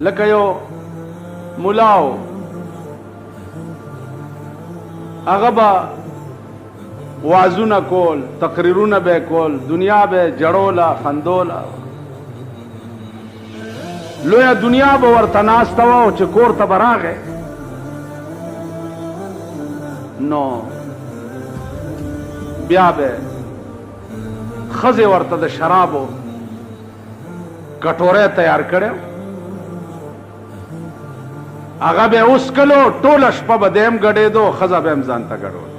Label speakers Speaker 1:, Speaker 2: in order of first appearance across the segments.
Speaker 1: لکه یو ملاو هغه به وعظونه کول، تقریرونه به کول، دنیا به جړوله خندوله، لویه دنیا به ورته ناسته وه او چې کور ته به راغی نو بیا به ښځې ورته د شرابو کټوری تیار کړی هغه به اوس کلو ټوله شپه به دی هم ګډېدو ښځه به هم ځان ته ګډول.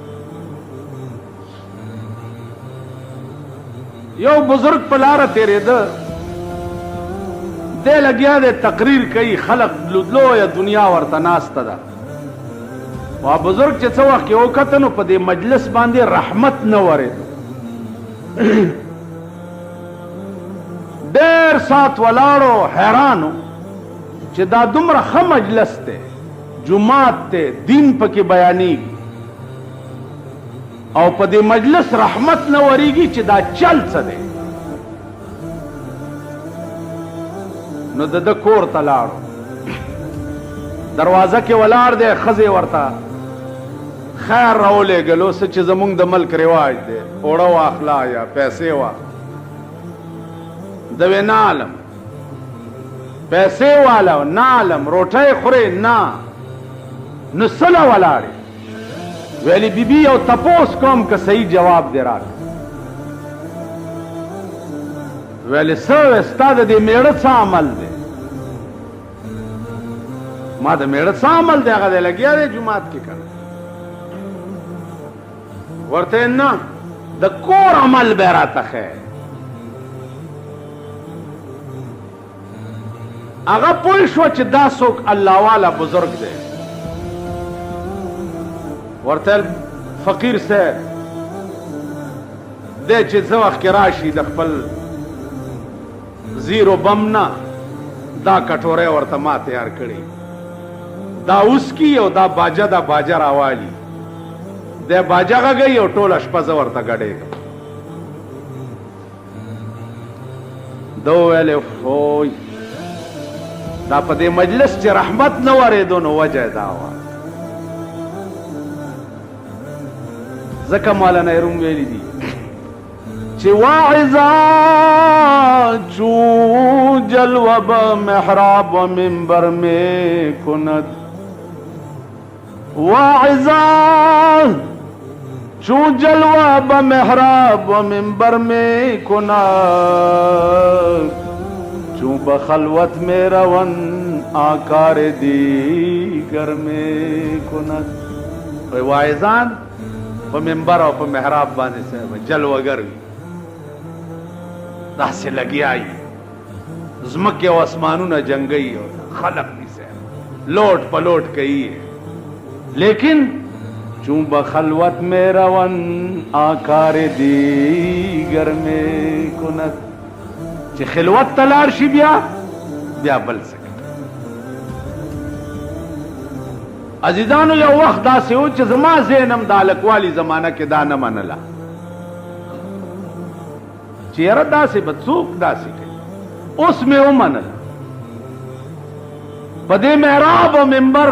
Speaker 1: یو بزرگ په لاره تېرېده دی لګیا دی تقریر کوي، خلق لویه دنیا ورته ناسته ده. وا بزرگ چې څه وخت کې وکته نو په دې مجلس باندې رحمت نه ورېده. ډېر ساعت ولاړو حیرانو چې دا دومره ښه مجلس دی، جماعت دی، دین پکې بیانېږي او په دې مجلس رحمت نه ورېږي چې دا چل څه دی. نو د ده کور ته لاړو، دروازه کې ولاړ دی، ښځې ورته خیر راولېږلو څه چې زمونږ د ملک رواج دی، اوړه واخله یا پیسې واخله. د وې نه عالم پیسې والا نه عالم روټۍ خورې نه نو سله ولاړې. ویلې بیبي یو تپوس کوم که صحیح جواب دی راکړه. ویلې څه وې ستا د دې میړه څه عمل دی؟ ما د میړه څه عمل دی؟ هغه دی لګیا دی جومات کې کنه. ورته نه د کور عمل به راته ښیې. هغه پوه شوه چې دا څوک الله والا بزرگ دی. ورته فقیر صاحب دی چې څه وخت کې راشي د خپل زیرو بم نه دا کټوری ورته ما تیار کړي، دا اوسکي او دا باجه دا باجه راوالي، دی باجه غږوي او ټوله شپه زه ورته ګډېږم. ده وویلې فوی دا په دې مجلس چې رحمت نه ورېدو نو وجه دا وه. ځکه مولانا روم ویلي دي چې واعظا چو جلوه به محراب و منبر میں کند، واعظا چو جلوه به محراب و منبر میں کند، چون بخلوت میں رون آکار دیگر میں کند. واعظان په منبر او په محراب باندې صاحب جلوگر وي، داسې لګیا وي، ځمکې او اسمانونه جنګوي او خلق دي صاحب لوټ پلوټ کوي. لیکن چون بخلوت میں رون آکار دیگر میں کند، چې خلوت ته لاړ شي بیا بل څه. عزیزانو یو وخت داسې و چې زما ذهن هم د هلکوالي زمانه کې دا نه منله چې یاره داسې به څوک داسې کوي. اوس مې ومنله. په دې محراب او منبر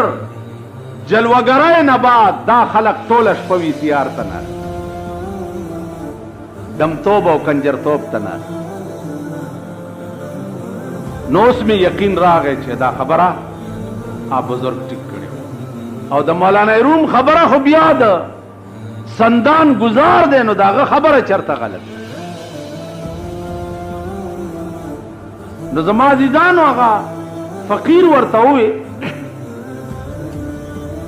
Speaker 1: جلوګرۍ نه بعد دا خلق ټوله شپه وي سیار ته ناست، دمتوب او کنجرتوب ته ناست. نو اوس مې یقین راغی چې دا خبره بزرگ ټیک کړې او د مولانا روم خبره خو بیا د سندان گزار دی نو د هغه خبره چرته غلط. نو زما عزیزانو هغه فقیر ورته ووی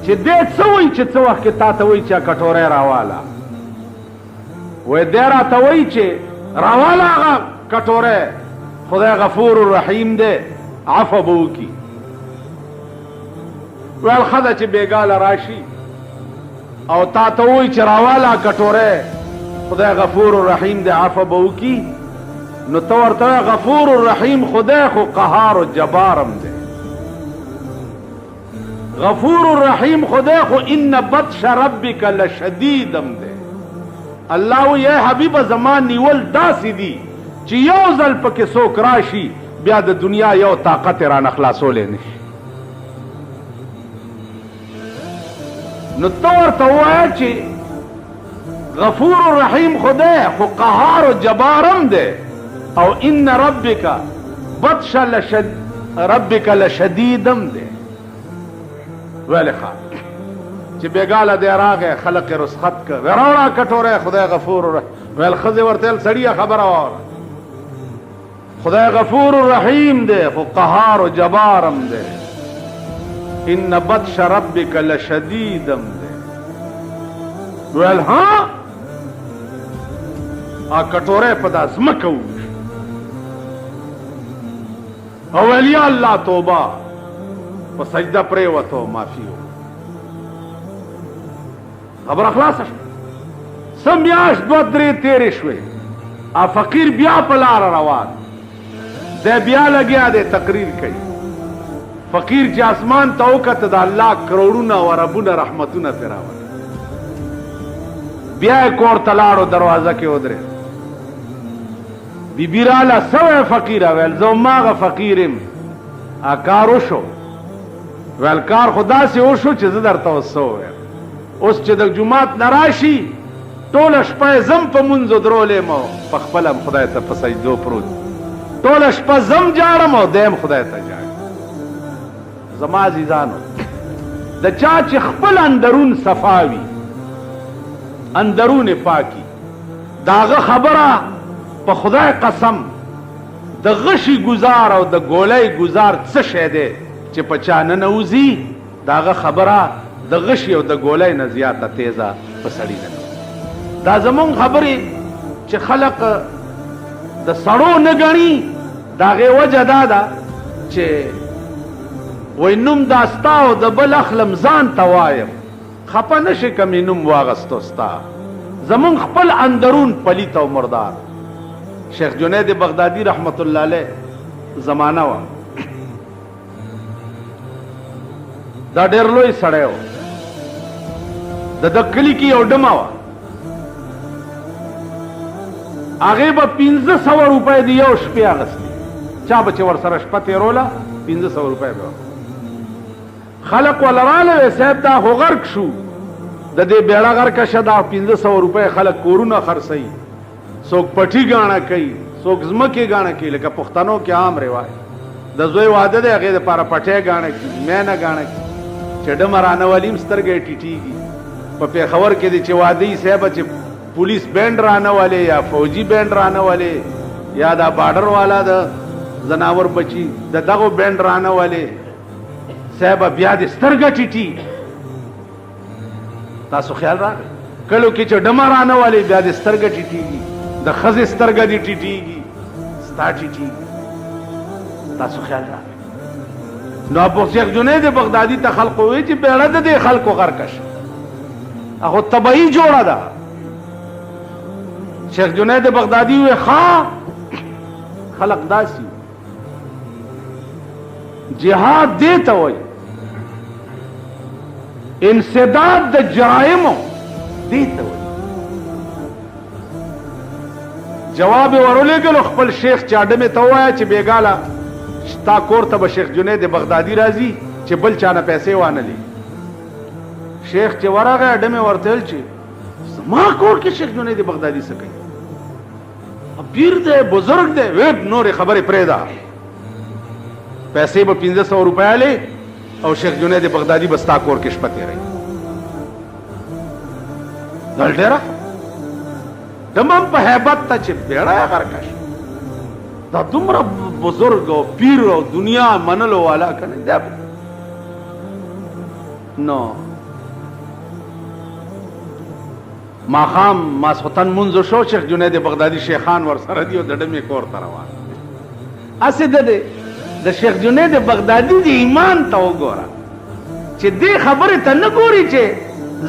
Speaker 1: چې دی څه وایي چې څه وخت کې تا ته وایي چې کټوری راواله. وایي دی راته وایي چې راواله هغه کټوری، خدای غفور الرحیم دی عفو به وکړي. ویل ښځه چې بېګاله راشي او تا ته وایي چې راواله کټوری، خدای غفور الرحیم دی عفو به وکړي، نو ته ورته وایه غفور الرحیم خدای خو قهار و جبارم دی. غفور الرحیم خدای خو ان بطش ربک لشدیدم دی. الله وایي ای حبیبه زما نیول داسې دي چې یو ځل پکې څوک راشي بیا د دنیا یو طاقت رانه خلاصولی نشي. نو ته ورته ووایه چې غفور رحیم خدای خو قهار و جبارم دی او ان ربک بطش ربک لشدیدم دی. ویلی خواه چې بیګاله دی راغی خلق رسخت که وراوړه کټوره خدای غفور رحیم. ویل ښځې ورته ویل سړیه خبره واوره خدای غفور رحیم دی خو قهار و جبارم دی. ان بطش ربک لشدیدم دی. ویل ها کټوره په دا ځمکه وویشت او ویل یا الله توبه په سجده پرېوته او معافي خبره خلاصه شوه. څه میاشت دوه درې تېرې شوې فقیر بیا په لاره روان دی بیا لګیا دی تقریر کوي. فقیر چې اسمان ته وکته د الله کروڑونه و ربونه رحمتونه پرې راوړل. بیا یې کور ته لاړو دروازه کې ودرېد. بیبي راله څه وی فقیره؟ ویل زه هماغه فقیر یم. کار وشو؟ ویل کار خو داسې وشو چې زه درته اوس څه ووایم. اوس چې د جومات نه راشي ټوله شپه یې زم په مونځو درولیم او په خپله م خدای ته په سجدو پروت. ټوله شپه زم جاړم او دی م خدای ته جاړي. زما عزیزانو د چا چې خپل اندرون صفا وي اندرون پاکي د هغه خبره په خدای قسم د غشي گزار او د ګولۍ گزار څه شی دی چې په چا ننوځي د هغه خبره د غشي او د ګولۍ نه زیاته تیزه په سړي نه. دا زمونږ خبرې چې خلق د سړو نه ګڼي د هغې وجه دا ده چې وی نوم دا ستا او د بل اخلم ځان ته وایم خفه نه شي که مې نوم واغستو ستا. زمونږ خپل اندرون پلیت او مردار. شیخ جنید بغدادي رحمت الله علیه زمانه وه دا ډېر لوی سړی و. د ده کلي کې یو ډمه وه هغې به 1500 روپۍ د یو شپې اخیستې. چا به چې ورسره شپه تېروله 1500 روپۍ به خلق وله راله وی صاحب دا خو غرق شو د دې بیړه غرقه شه دا 1500 روپۍ خلک کورونه خرڅوي څوک پټي ګاڼه کوي څوک ځمکې ګاڼه کوي لکه پښتنو کې عام رواج د زوی واده دی هغې دپاره پټی ګاڼه کړي مینه ګاڼه کړي چې ډمه رانهولي هم سترګې ټیټېږي. په پېښور کې دی چې واده یي صاحبه چې پولیس بینډ رانهولې یا فوجي بینډ رانهولې یا دا بارډر والا د زناور بچي د دغو بینډ رانهولې صاحبه بیا دې سترګه ټیټي. تاسو خیال راغی کلو کې چې ډمه رانهولې بیا دې سترګه ټیټېږي د ښځې سترګه دې ټیټېږي ستا ټیټېږي. تاسو خیال راغی. نو ابو شیخ جنید بغدادي ته خلقو وی چې بیړه د دې خلقو غرقه شه هغو طبعي جوړه ده. شیخ جنید بغدادي وی ښه خلق داسي جهاد دې ته وایي انسداد د جرائمو دې ته وایي. جواب یې ورولېږلو خپل شیخ چې اډمې ته ووایه چې بېګاله ستا کور ته به شیخ جنید بغدادي راځي چې بل چا نه پیسې وانلي. شیخ چې ورغی اډمې ورته ویل چې زما کور کې شیخ جنید بغدادي څه کوي؟ پیر دی بزرګ دی. وی نورې خبرې پرېږده پیسې به 1500 روپۍ لې او شیخ جنید بغدادي به ستا کور کې شپه تېروي. دا ډېره تمام په هیبت ته چې بیړه یې غرقه شي دا دومره بزرګ او پیر او دنیا منلو والا که نه دی نو ماښام ماسخوتن مونځ شو شیخ جنید بغدادي شیخان ورسره دي او د ډمې کور ته روان هسې د شیخ جنید بغدادي د ایمان ته وګوره چې دې خبرې ته نه ګوري چې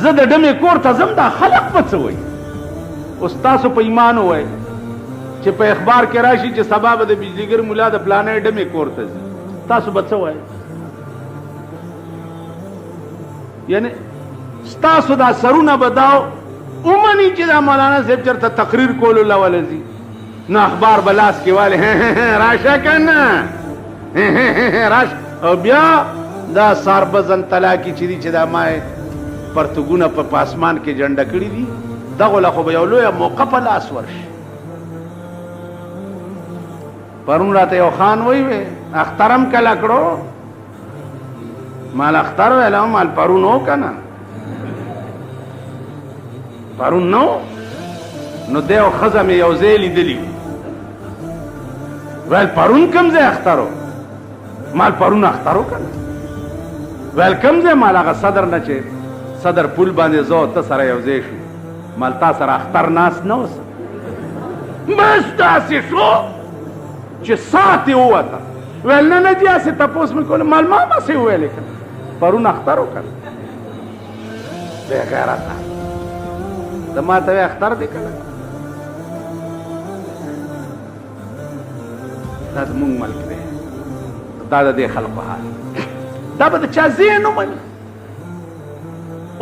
Speaker 1: زه د ډمې کور ته ځم دا خلق به څه وایي. اوس تاسو په ایمان ووایئ چې په اخبار کې راشي چې سبا به د بجلیګر ملا د پلانې ډمې کور ته ځي تاسو به څه وایئ؟ یعنې ستاسو دا سرونه به دا ومني چې دا مولانا صاحب چېرته تقریر کولو له وله ځي نو اخبار بلاس کې والے راشه کنه راش او بیا دا ساربزن طلاقی چې دي چې دا مای پرتګونه په پاسمان کې جنډه کړی دي دغه له خو به یو لویه موقع په لاس ورشي. پرون راته یو خان وی اخترم کله کړو مال اختر ویلو مال پرون هو کنه پرون نو دیو خزه مې یو ځای لیدلی ویل پرون کوم ځای اخترو مال پرون اخترو کنه ویل کوم ځای مال هغه صدر نه چې صدر پول باندې زو ته سره یو ځای شو مال تا سره اختر ناس نه اوس بس داسې شو چې ساعت یې ووته ویل نه نه جي هسې تپوس مې کولو مال ما ماسې وویلې کنه پرون اختر وکړه بې غیرته د ما ته وی اختر دی کنه دا زمونږ ملک دی دا د دې خلقو حال دا به د چا ذهن ومني.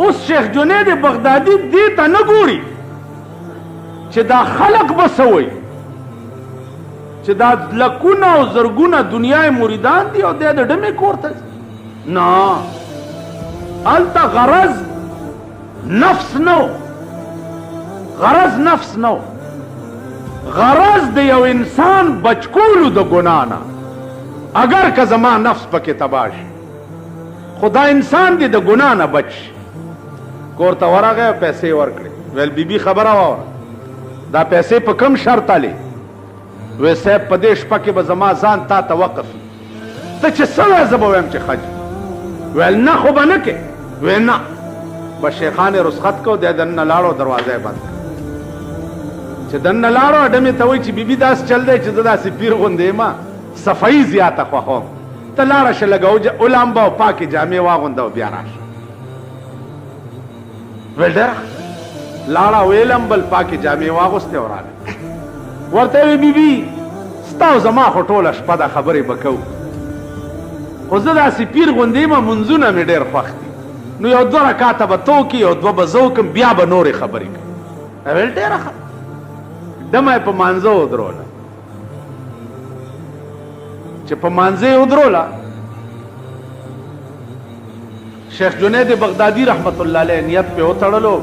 Speaker 1: اوس شیخ جنید بغدادي دې ته نه ګوري چې دا خلق به څه وایي چې دا لکونه او زرګونه دنیا مریدان دي او دی د ډمې کور ته نه هلته غرض نفس نو غرض نفس نو غرض د یو انسان بچکولو د ګناه نه اگر که زما نفس پکې تباه شي خدا انسان دی د ګناه نه بچ کور ته ورغی پیسې ورکړې ویل بیبي خبره واوره دا پیسې په کم شرط هلې وی صاحب په دې شپه کې به زما ځان تا ته وقف ته چې څه وایې زه به وایم چې ښه ویل نه خو به نه کې وی نه به شیخان رسخت کو دی دننه لاړو دروازه یې بند چې دننه لاړو اډمې ته وایي چې بیبي داسې چل دی چې زه داسې پیر غوندې یم صفایي زیاته خوښوم ته لاړه شه لږه ولامبه او پاکې جامې واغونده او بیا راشه ویل ډېره لاړه ویلمبل پاکې جامې واغوستې او راغله ورته وی بیبي ستا او زما خو ټوله شپه دا خبرې به کوو خو زه داسې پیر غوندې یم منځونه مې ډېر خوښ دي نو یو دوه رکاته به تو کړي یو دوه به زه وکړم بیا به نورې خبرې کوي ویل ډېره ښه دمه یې په مانځه ودروله چې په مانځه یې ودروله شیخ جنید بغدادي رحمت الله علیه نیت پې وتړلو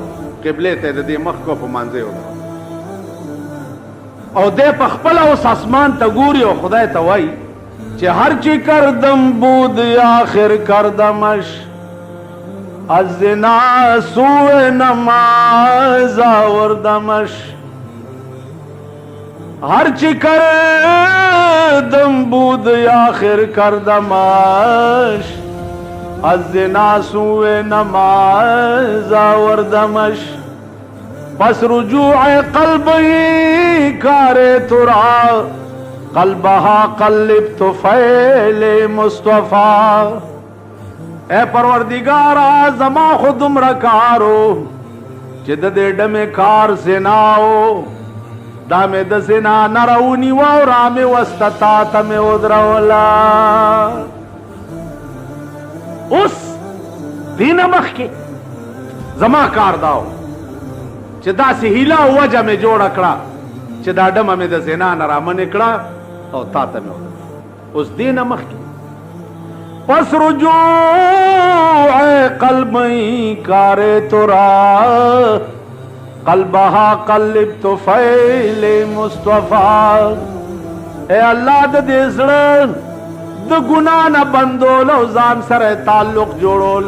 Speaker 1: قبلې ته د دې مخ کو په مانځه یې ودروله او دې په خپله اوس اسمان ته ګوري او خدای ته وایي چې هر چی کردم بود آخر کردمش از زنا سوء نماز آوردمش هر چی کردم بود آخر کردمش از زنا سوء نماز آوردمش پس رجوع قلبی کار ترا قلبها قلبت فعل مصطفی اے پروردگارا زما خودم رکارو چې د دې ډمې کار زناو دا مې د زنا نرونی و او را مې وستتا ته مې ودرولا اوس دینه مخکې زما کار داو چې داسې هیله او وجه مې جوړه کړه چې دا ډمه مې د زنا نه رامنې کړه او تا ته مې ودرولا اوس دینه مخکې پس رجوع قلبی کار ترا قلبها قلبت فعل مصطفی اے اللہ د دې زړه د ګناه نه بندول او ځان سره تعلق جوړول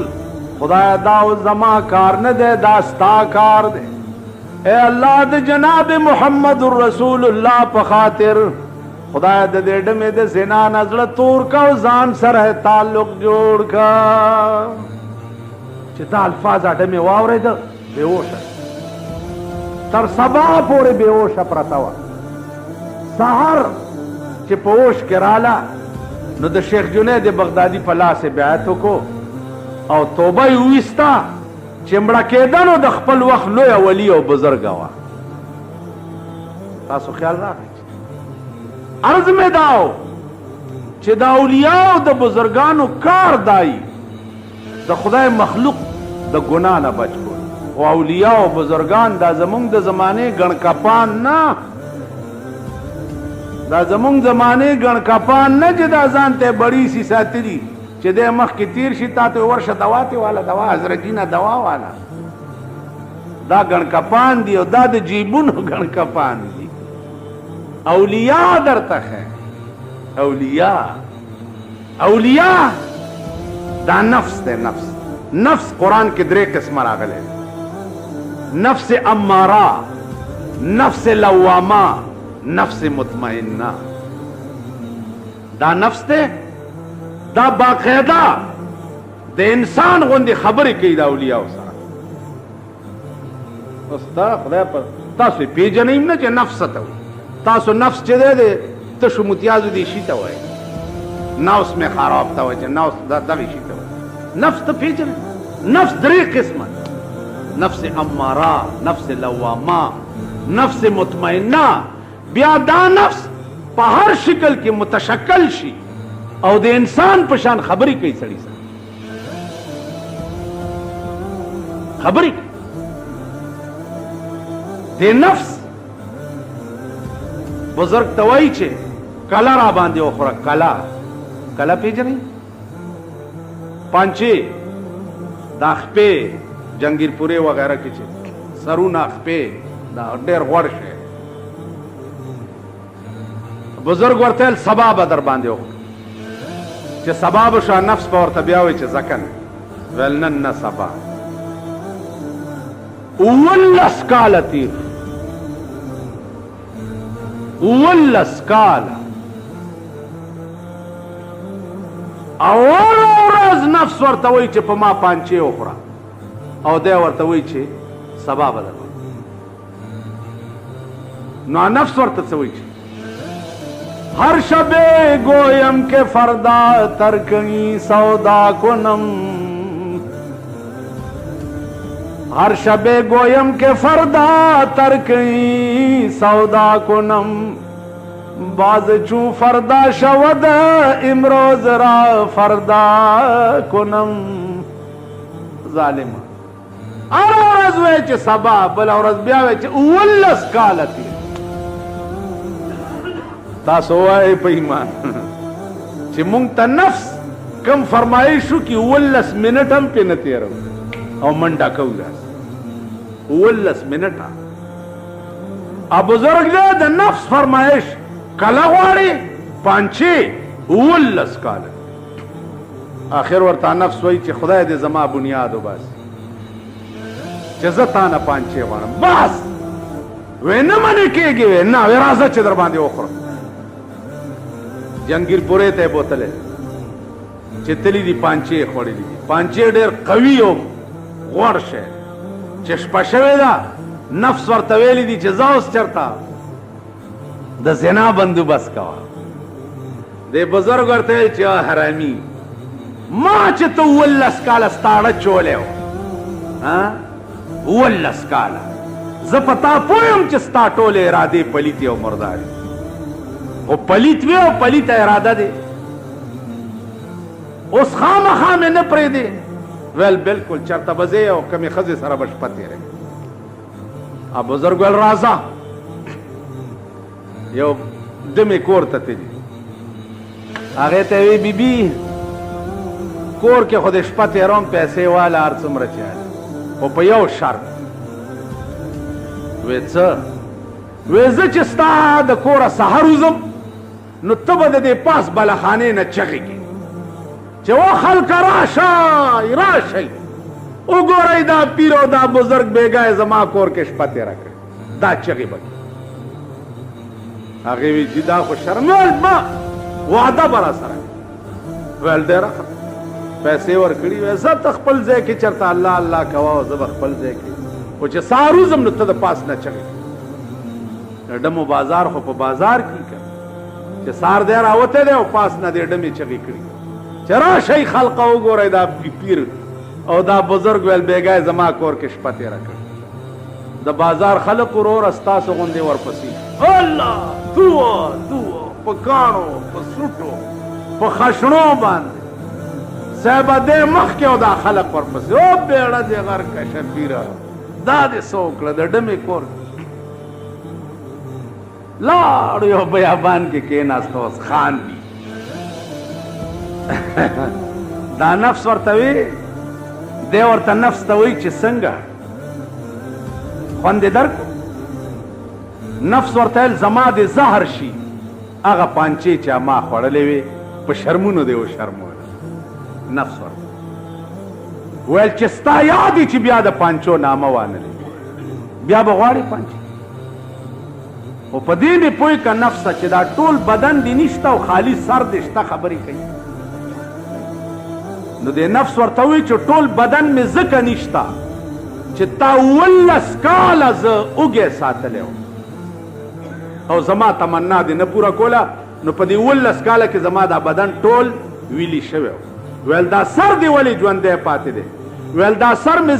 Speaker 1: خدای دا زما کار نه دی دا ستا کار دی اے اللہ د جناب محمد رسول الله په خاطر خدای د دې ډمې د زنا نه زړه تور کا او ځان سره تعلق جوړ کا چې دا الفاظ ډمې واورېده بېهوشه تر سبا پورې بېهوشه پرته وه سهار چې په هوش کې راله نو د شیخ جنید بغدادي په لاس یې بیعت وکړو او توبه یې وویسته چې مړه کېدنو د خپل وخت لویه ولي او بزرګه وه تاسو خیال راغی عرض میں داو چې دا اولیاء د بزرگانو کار دای د خدای مخلوق د ګناه نه بچ کول او اولیاء او بزرگان دا زمونږ د زمانه ګڼ کپان نه دا زمونږ زمانه ګڼ کپان نه چې دا ځان ته بړی سي ساتلي چې د مخکې تیر شي تا ته ورشه دوا ته والا دوا حضرت جینا دوا والا دا ګڼ کپان دي او دا د جیبونو ګڼ کپان دي اولیاء درته ہے اولیاء اولیاء دا نفس ده نفس قرآن کې درې قسمه راغلی نفس امارہ نفس لوامہ نفس مطمئنہ دا نفس ده دا باقاعدہ د انسان غوندې خبرې کوي دا اولیاء سره اوس تا خدای په تاسو پیژنئ نه چې نفس ته تاسو نفس چې ده تشو متیازو دی شي ته وایي نفس میں خراب ته وایي چې نفس دغه شي ته وایي نفس ته پیژنئ نفس درې قسمه نفس امارہ نفس لوامہ نفس مطمئنہ بیا دا نفس په هر شکل کې متشکل شي او د انسان په شان خبرې کوي سړي سره خبرې د نفس بزرگ ته وایي چې کلا را باندې وخوره کلا پیژنئ پانچې دا خپې جنگیر پوره وغیرہ کې چې سرونه خپې دا ډېر غوړ شي بزرگ ورته سبا به در باندې وخوره چې سبا به شو نفس به ورته بیا وایي چې ځکه ویل نن نه سبا 19 کاله تیر 19 کاله اول ورځ نفس ورته وایي چې په ما پانچې وخوره او دی ورته وایي چې سبا به در نو نفس ورته څه وایي چې ہر شب گویم کے فردا ترکنی سودا کنم ہر شب گویم کے فردا ترکنی سودا کنم باز چون فردا شود امروز را فردا کنم ظالم ار ورځ وای چې سبا بل ورځ بیا وای چې 19 کاله تیر تاسو وای په ایمان چې مونږ ته نفس کم فرمایشو کې 19 منټ هم په نه تیرو او منډه کوو 19 منټه ا بزرگ دې د نفس فرمایش کله غواړي پانچې 19 کاله اخر ورته نفس وای چې خدای دې زما بنیاد وباس چې زه تا نه پانچې غواړم بس وې نه منې کېږي نه وې راځه چې در باندې وخورم جنگیر پوره ته بوتله چې تلی دي پانچې خوړلې دي پانچې ډېر قوي او غوړ شي چې شپه شوې ده نفس ورته ویلې دي چې زه اوس چرته د زنا بندوبست کوه د بزرګ ورته ویل چې حرامي ما چې ته 19 کاله ستاړه چولې ها 19 کاله زه پتا پویم چې ستا ټولې ارادې پلیتې او مرداري او پلیت وی او پلیت اراده دی اوس خامخا مې نه پرېږدې ویل بلکل چرته به ځې او کمې ښځې سره به شپه تېروې ا بزرګ ویل راځه یو دمې کور ته تلي هغې ته وی بیبي کور کې خو د شپه تېروم پیسې واله هر څومره چې خو په یو شرط وی څه وی زه چې ستا د کوره سهار وځم نو ته به د دې پاس بلخانې نه چغې کې چې و خلکه راشئ راشئ وګورئ دا پیر او دا بزرګ بیګا زما کور کې شپه تېره کړې دا چغې به هغې وی چې دا خو شرمول ما وعده به را سره ویل دی راخه پیسې ورکړي وی زه ته خپل ځای کې چېرته الله الله کوه او زه به خپل ځای کې خو چې سهار وځم نو ته د پاس نه چغې د ډمو بازار خو په بازار کې که چې سهار دی راوتی دی او پاس نه دی ډمې چغې کړي چې راشئ خلقه وګورئ دا پیر او دا بزرګ ویل بیګای زما کور کې شپه تېره کړې د بازار خلق وروره ستاسو غوندې ورپسې الله دعا دعا په کاڼو په سوټو په خشڼو باندې صاحبه دې مخکې او دا خلق ورپسې او بیړه دې غرکه شفیره دا دې څه وکړه د ډمې کور لاړ یو بیابان کې کېناست اوس خان دي دا نفس ورته وی دی ورته نفس ته وی چې څنګه خوند دې درکو نفس ورته ویل زما دې زهر شي هغه پانچې چې ما خوړلې وې په شرمونو دې وشرمول نفس ورته ویل چې ستا یاد چې بیا د پانچو نامه وانلې بیا به غواړې پانچې او په دې مې پوه که نفسه چې دا ټول بدن دې نشته او خالي سر دې شته خبرې کوي نو دې نفس ورته وایي چې ټول بدن مې ځکه نشته چې تا 18 کاله زه اوږې ساتلی وم او زما تمنا دې نه پوره کوله نو په دې 18 کاله کې زما دا بدن ټول ویلی شوی ویل دا سر دې ولې ژوندی پاتې دی ویل دا سر مې